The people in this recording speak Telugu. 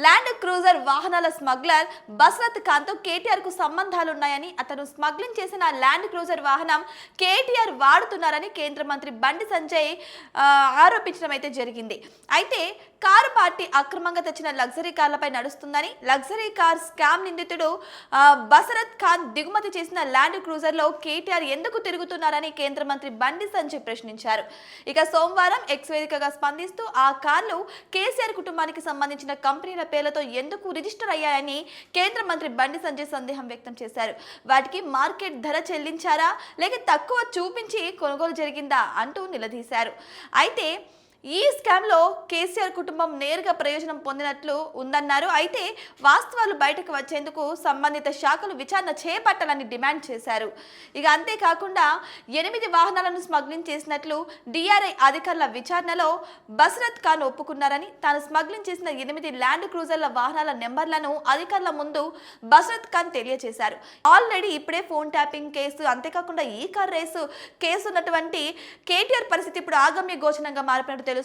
ల్యాండ్ క్రూజర్ వాహనాల స్మగ్లర్ బసరత్ ఖాన్తో కేటీఆర్కు సంబంధాలున్నాయని, అతను స్మగ్లింగ్ చేసిన ల్యాండ్ క్రూజర్ వాహనం కేటీఆర్ వాడుతున్నారని కేంద్ర మంత్రి బండి సంజయ్ ఆరోపించడం అయితే జరిగింది. అయితే కారు పార్టీ అక్రమంగా తెచ్చిన లగ్జరీ కార్లపై నడుస్తుందని, లగ్జరీ కార్ స్కామ్ నిందితుడు బసరత్ ఖాన్ దిగుమతి చేసిన ల్యాండ్ క్రూజర్లో కేటీఆర్ ఎందుకు తిరుగుతున్నారని కేంద్ర మంత్రి బండి సంజయ్ ప్రశ్నించారు. ఇక సోమవారం ఎక్స్ వేదికగా స్పందిస్తూ ఆ కార్లు కేసీఆర్ కుటుంబానికి సంబంధించిన కంపెనీల పేర్లతో ఎందుకు రిజిస్టర్ అయ్యాయని కేంద్ర మంత్రి బండి సంజయ్ సందేహం వ్యక్తం చేశారు. వాటికి మార్కెట్ ధర చెల్లించారా లేక తక్కువ చూపించి కొనుగోలు జరిగిందా అంటూ నిలదీశారు. అయితే ఈ స్కామ్లో కేసీఆర్ కుటుంబం నేరుగా ప్రయోజనం పొందినట్లు ఉందన్నారు. అయితే వాస్తవాలు బయటకు వచ్చేందుకు సంబంధిత శాఖలు విచారణ చేపట్టాలని డిమాండ్ చేశారు. ఇక అంతేకాకుండా 8 వాహనాలను స్మగ్లింగ్ చేసినట్లు డిఆర్ఐ అధికారుల విచారణలో బసరత్ ఖాన్ ఒప్పుకున్నారని, తాను స్మగ్లింగ్ చేసిన 8 ల్యాండ్ క్రూజర్ల వాహనాల నెంబర్లను అధికారుల ముందు బసరత్ ఖాన్ తెలియజేశారు. ఆల్రెడీ ఇప్పుడే ఫోన్ ట్యాపింగ్ కేసు, అంతేకాకుండా ఈ కార్ రేసు కేసు ఉన్నటువంటి కేటీఆర్ పరిస్థితి ఇప్పుడు ఆగమ్య గోచరంగా మారిపోయినట్టు తెలుస్తుంది.